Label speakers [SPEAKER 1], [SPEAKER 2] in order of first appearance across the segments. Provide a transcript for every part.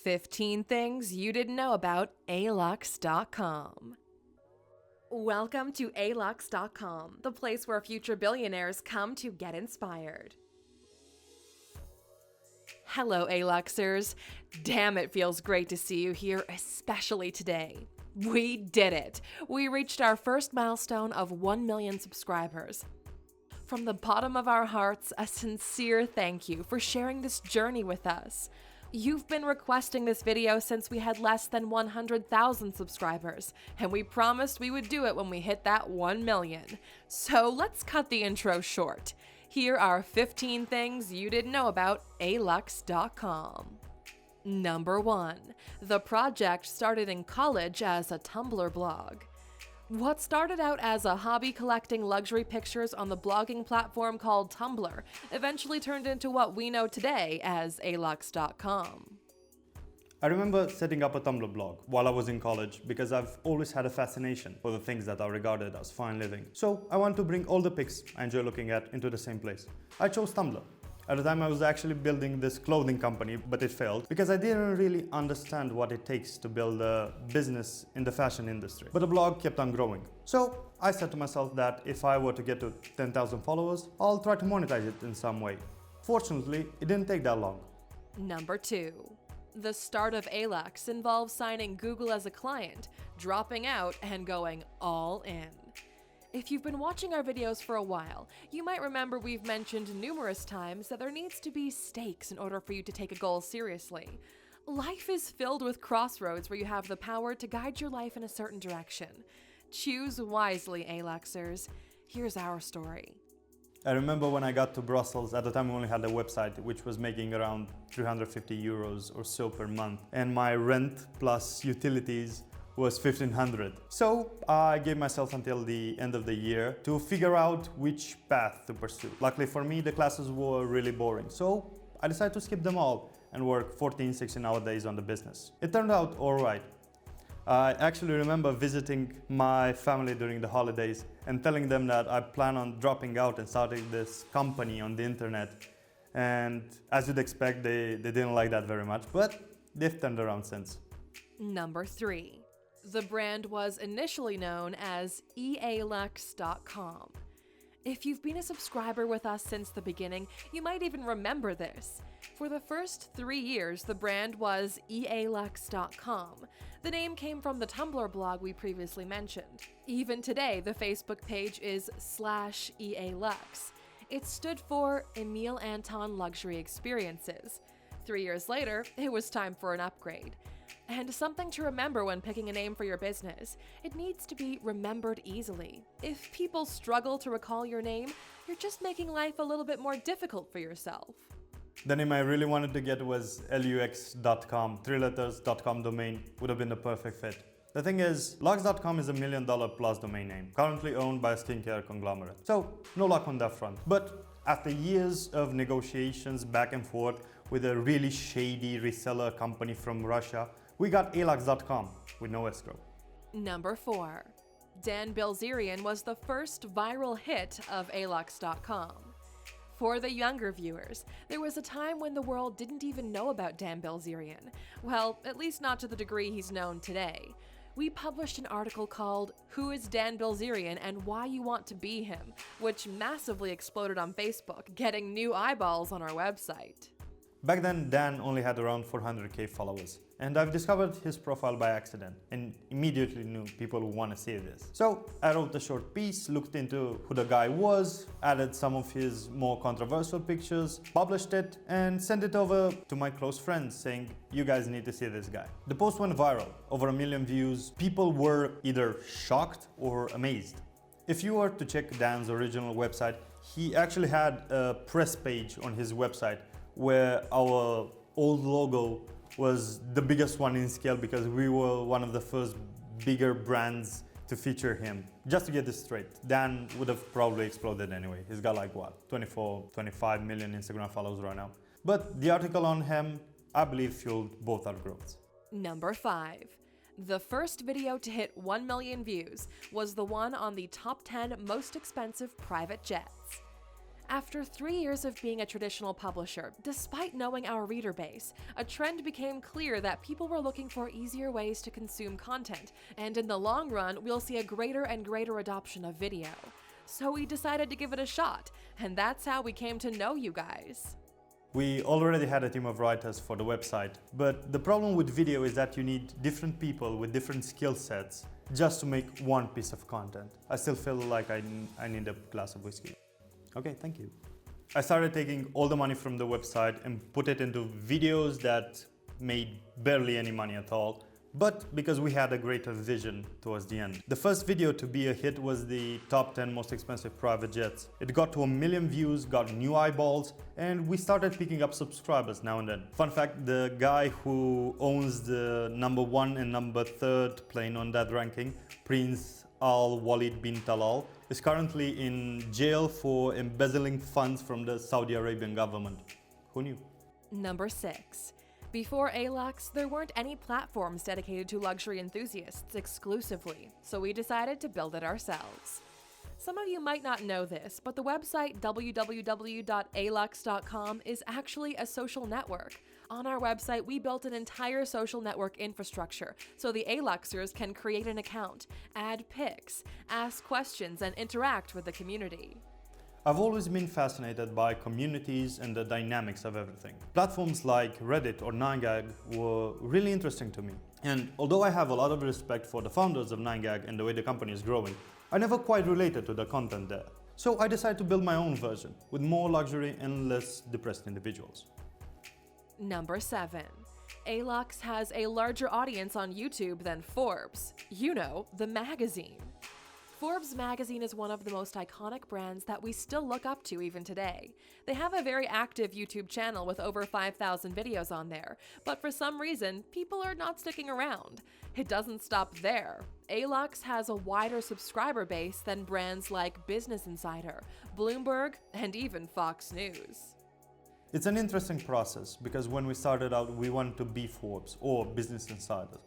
[SPEAKER 1] 15 Things You Didn't Know About Alux.com. Welcome to Alux.com, the place where future billionaires come to get inspired. Hello, Aluxers. Damn, it feels great to see you here, especially today. We did it! We reached our first milestone of 1 million subscribers. From the bottom of our hearts, a sincere thank you for sharing this journey with us. You've been requesting this video since we had less than 100,000 subscribers, and we promised we would do it when we hit that 1 million. So let's cut the intro short. Here are 15 things you didn't know about Alux.com. Number 1. The project started in college as a Tumblr blog. What started out as a hobby collecting luxury pictures on the blogging platform called Tumblr eventually turned into what we know today as Alux.com.
[SPEAKER 2] I remember setting up a Tumblr blog while I was in college because I've always had a fascination for the things that are regarded as fine living. So I want to bring all the pics I enjoy looking at into the same place. I chose Tumblr. At the time I was actually building this clothing company, but it failed because I didn't really understand what it takes to build a business in the fashion industry. But the blog kept on growing. So I said to myself that if I were to get to 10,000 followers, I'll try to monetize it in some way. Fortunately, it didn't take that long.
[SPEAKER 1] Number 2. The start of Alux involves signing Google as a client, dropping out, and going all in. If you've been watching our videos for a while, you might remember we've mentioned numerous times that there needs to be stakes in order for you to take a goal seriously. Life is filled with crossroads where you have the power to guide your life in a certain direction. Choose wisely, Aluxers. Here's our story.
[SPEAKER 2] I remember when I got to Brussels, at the time we only had a website which was making around 350 euros or so per month, and my rent plus utilities was 1,500. So I gave myself until the end of the year to figure out which path to pursue. Luckily for me, the classes were really boring, so I decided to skip them all and work 14, 16-hour days on the business. It turned out all right. I actually remember visiting my family during the holidays and telling them that I plan on dropping out and starting this company on the internet. And as you'd expect, they didn't like that very much, but they've turned around since.
[SPEAKER 1] Number 3. The brand was initially known as ealux.com. If you've been a subscriber with us since the beginning, you might even remember this. For the first 3 years, the brand was ealux.com. The name came from the Tumblr blog we previously mentioned. Even today, the Facebook page is /ealux. It stood for Emile Anton Luxury Experiences. 3 years later, it was time for an upgrade. And something to remember when picking a name for your business, it needs to be remembered easily. If people struggle to recall your name, you're just making life a little bit more difficult for yourself.
[SPEAKER 2] The name I really wanted to get was lux.com, 3 letters, .com domain would have been the perfect fit. The thing is, Lux.com is $1 million plus domain name, currently owned by a skincare conglomerate. So, no luck on that front. But after years of negotiations back and forth with a really shady reseller company from Russia, we got Alux.com with no escrow.
[SPEAKER 1] Number 4. Dan Bilzerian was the first viral hit of Alux.com. For the younger viewers, there was a time when the world didn't even know about Dan Bilzerian. Well, at least not to the degree he's known today. We published an article called Who is Dan Bilzerian and Why You Want to Be Him, which massively exploded on Facebook, getting new eyeballs on our website.
[SPEAKER 2] Back then, Dan only had around 400k followers, and I've discovered his profile by accident and immediately knew people would want to see this. So I wrote a short piece, looked into who the guy was, added some of his more controversial pictures, published it, and sent it over to my close friends saying, you guys need to see this guy. The post went viral, over 1 million views. People were either shocked or amazed. If you were to check Dan's original website, he actually had a press page on his website where our old logo was the biggest one in scale because we were one of the first bigger brands to feature him. Just to get this straight, Dan would have probably exploded anyway. He's got like what, 24, 25 million Instagram followers right now. But the article on him, I believe, fueled both our growths.
[SPEAKER 1] Number 5. The first video to hit 1 million views was the one on the top 10 most expensive private jets. After 3 years of being a traditional publisher, despite knowing our reader base, a trend became clear that people were looking for easier ways to consume content, and in the long run, we'll see a greater and greater adoption of video. So we decided to give it a shot, and that's how we came to know you guys.
[SPEAKER 2] We already had a team of writers for the website, but the problem with video is that you need different people with different skill sets just to make one piece of content. I still feel like I need a glass of whiskey. Okay, thank you. I started taking all the money from the website and put it into videos that made barely any money at all, but because we had a greater vision towards the end. The first video to be a hit was the top 10 most expensive private jets. It got to 1 million views, got new eyeballs, and we started picking up subscribers now and then. Fun fact, the guy who owns the number 1 and number 3rd plane on that ranking, Prince Al Walid bin Talal, is currently in jail for embezzling funds from the Saudi Arabian government. Who knew?
[SPEAKER 1] Number 6. Before ALUX, there weren't any platforms dedicated to luxury enthusiasts exclusively, so we decided to build it ourselves. Some of you might not know this, but the website www.alux.com is actually a social network. On our website, we built an entire social network infrastructure so the ALUXers can create an account, add pics, ask questions, and interact with the community.
[SPEAKER 2] I've always been fascinated by communities and the dynamics of everything. Platforms like Reddit or 9gag were really interesting to me. And although I have a lot of respect for the founders of 9gag and the way the company is growing, I never quite related to the content there. So I decided to build my own version with more luxury and less depressed individuals.
[SPEAKER 1] Number 7. ALUX has a larger audience on YouTube than Forbes. You know, the magazine. Forbes magazine is one of the most iconic brands that we still look up to even today. They have a very active YouTube channel with over 5,000 videos on there, but for some reason, people are not sticking around. It doesn't stop there. ALUX has a wider subscriber base than brands like Business Insider, Bloomberg, and even Fox News.
[SPEAKER 2] It's an interesting process because when we started out, we wanted to be Forbes or Business Insider.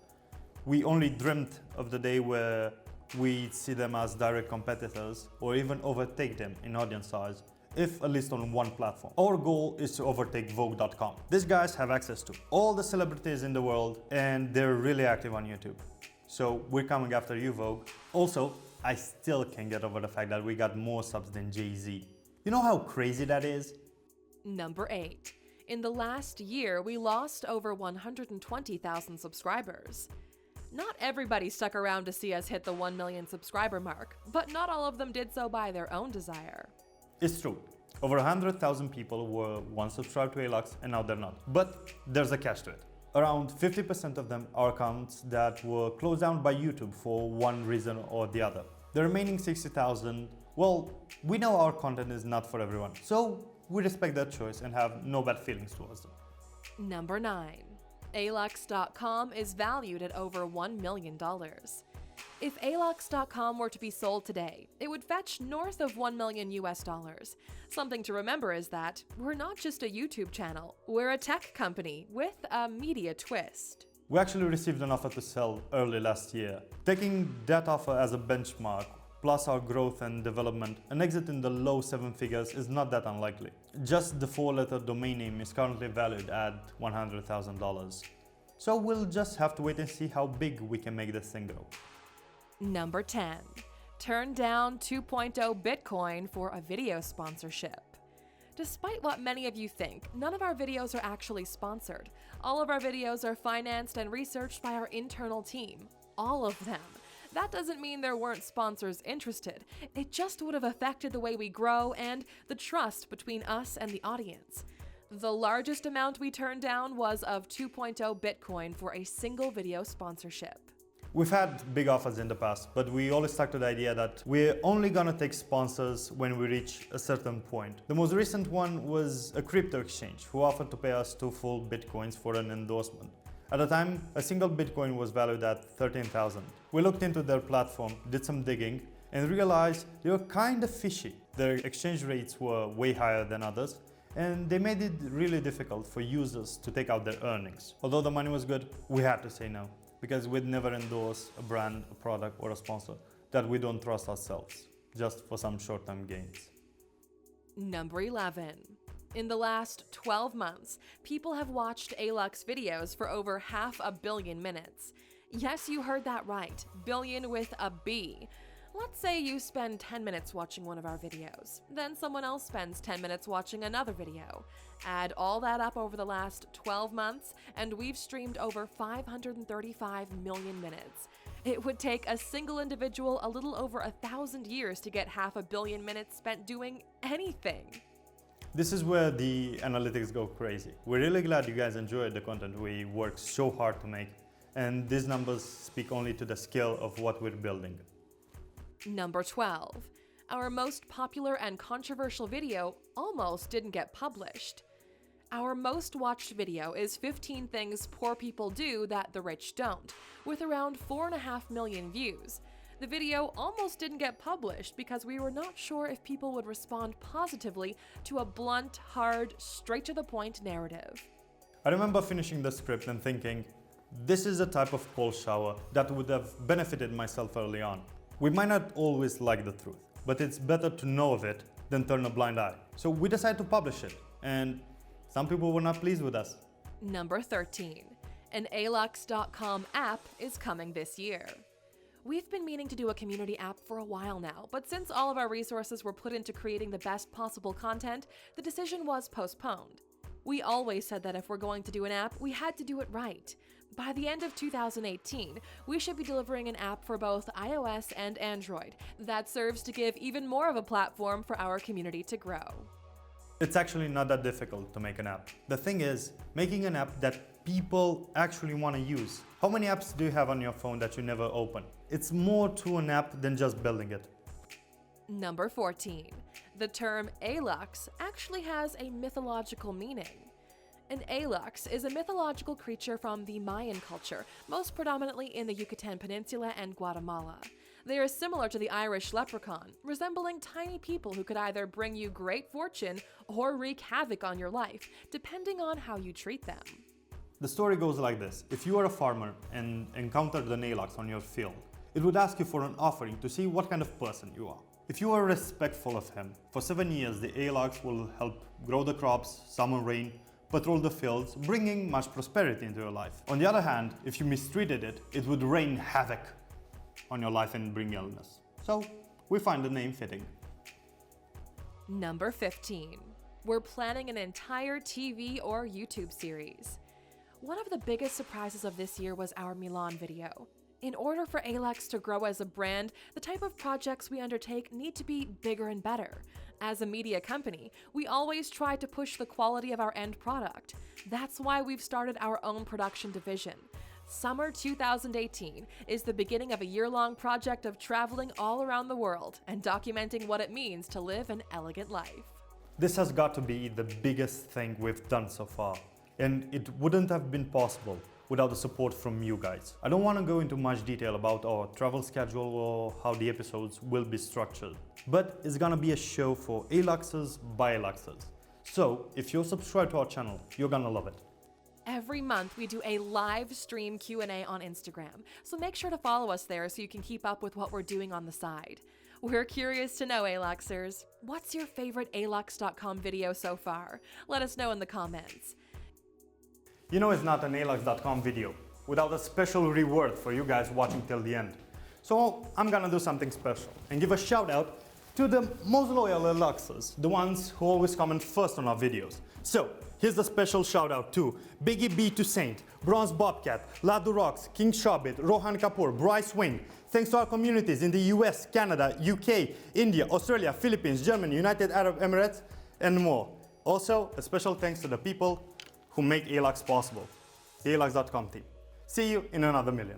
[SPEAKER 2] We only dreamt of the day where we'd see them as direct competitors or even overtake them in audience size, if at least on one platform. Our goal is to overtake Vogue.com. These guys have access to all the celebrities in the world and they're really active on YouTube. So we're coming after you, Vogue. Also, I still can't get over the fact that we got more subs than Jay-Z. You know how crazy that is?
[SPEAKER 1] Number 8. In the last year, we lost over 120,000 subscribers. Not everybody stuck around to see us hit the 1 million subscriber mark, but not all of them did so by their own desire.
[SPEAKER 2] It's true. Over 100,000 people were once subscribed to ALUX and now they're not. But there's a catch to it. Around 50% of them are accounts that were closed down by YouTube for one reason or the other. The remaining 60,000, well, we know our content is not for everyone, so we respect that choice and have no bad feelings towards them.
[SPEAKER 1] Number 9. ALUX.com is valued at over $1 million. If ALUX.com were to be sold today, it would fetch north of $1 million US. Something to remember is that we're not just a YouTube channel, we're a tech company with a media twist.
[SPEAKER 2] We actually received an offer to sell early last year. Taking that offer as a benchmark, plus our growth and development, an exit in the low 7 figures is not that unlikely. Just the 4-letter domain name is currently valued at $100,000. So we'll just have to wait and see how big we can make this thing go.
[SPEAKER 1] Number 10. Turn down 2.0 Bitcoin for a video sponsorship. Despite what many of you think, none of our videos are actually sponsored. All of our videos are financed and researched by our internal team. All of them. That doesn't mean there weren't sponsors interested. It just would have affected the way we grow and the trust between us and the audience. The largest amount we turned down was of 2.0 Bitcoin for a single video sponsorship.
[SPEAKER 2] We've had big offers in the past, but we always stuck to the idea that we're only gonna take sponsors when we reach a certain point. The most recent one was a crypto exchange who offered to pay us 2 full Bitcoins for an endorsement. At the time, a single Bitcoin was valued at 13,000. We looked into their platform, did some digging, and realized they were kind of fishy. Their exchange rates were way higher than others, and they made it really difficult for users to take out their earnings. Although the money was good, we had to say no, because we'd never endorse a brand, a product, or a sponsor that we don't trust ourselves, just for some short-term gains.
[SPEAKER 1] Number 11. In the last 12 months, people have watched ALUX videos for over 500 million minutes. Yes, you heard that right, billion with a B. Let's say you spend 10 minutes watching one of our videos, then someone else spends 10 minutes watching another video. Add all that up over the last 12 months, and we've streamed over 535 million minutes. It would take a single individual a little over 1,000 years to get 500 million minutes spent doing anything.
[SPEAKER 2] This is where the analytics go crazy. We're really glad you guys enjoyed the content we worked so hard to make, and these numbers speak only to the scale of what we're building.
[SPEAKER 1] Number 12. Our most popular and controversial video almost didn't get published. Our most watched video is 15 Things Poor People Do That the Rich Don't, with around 4.5 million views. The video almost didn't get published because we were not sure if people would respond positively to a blunt, hard, straight-to-the-point narrative.
[SPEAKER 2] I remember finishing the script and thinking, this is a type of cold shower that would have benefited myself early on. We might not always like the truth, but it's better to know of it than turn a blind eye. So we decided to publish it, and some people were not pleased with us.
[SPEAKER 1] Number 13. An ALUX.com app is coming this year. We've been meaning to do a community app for a while now, but since all of our resources were put into creating the best possible content, the decision was postponed. We always said that if we're going to do an app, we had to do it right. By the end of 2018, we should be delivering an app for both iOS and Android that serves to give even more of a platform for our community to grow.
[SPEAKER 2] It's actually not that difficult to make an app. The thing is, making an app that people actually want to use. How many apps do you have on your phone that you never open? It's more to an app than just building it.
[SPEAKER 1] Number 14. The term ALUX actually has a mythological meaning. An ALUX is a mythological creature from the Mayan culture, most predominantly in the Yucatan Peninsula and Guatemala. They are similar to the Irish leprechaun, resembling tiny people who could either bring you great fortune or wreak havoc on your life, depending on how you treat them.
[SPEAKER 2] The story goes like this. If you are a farmer and encountered an ALUX on your field, it would ask you for an offering to see what kind of person you are. If you are respectful of him, for 7 years the ALUX will help grow the crops, summon rain, patrol the fields, bringing much prosperity into your life. On the other hand, if you mistreated it, it would rain havoc on your life and bring illness. So, we find the name fitting.
[SPEAKER 1] Number 15. We're planning an entire TV or YouTube series. One of the biggest surprises of this year was our Milan video. In order for ALUX to grow as a brand, the type of projects we undertake need to be bigger and better. As a media company, we always try to push the quality of our end product. That's why we've started our own production division. Summer 2018 is the beginning of a year-long project of traveling all around the world and documenting what it means to live an elegant life.
[SPEAKER 2] This has got to be the biggest thing we've done so far, and it wouldn't have been possible without the support from you guys. I don't want to go into much detail about our travel schedule or how the episodes will be structured, but it's gonna be a show for ALUXers by ALUXers. So if you're subscribed to our channel, you're gonna love it.
[SPEAKER 1] Every month we do a live stream Q&A on Instagram, so make sure to follow us there so you can keep up with what we're doing on the side. We're curious to know, ALUXers, what's your favorite ALUX.com video so far? Let us know in the comments.
[SPEAKER 2] You know it's not an ALUX.com video without a special reward for you guys watching till the end. So I'm gonna do something special and give a shout out to the most loyal ALUXers, the ones who always comment first on our videos. So here's the special shout out to Biggie B to Saint, Bronze Bobcat, Ladu Rocks, King Shobit, Rohan Kapoor, Bryce Wing. Thanks to our communities in the US, Canada, UK, India, Australia, Philippines, Germany, United Arab Emirates, and more. Also, a special thanks to the people who make ALUX possible, the ALUX.com team. See you in another million.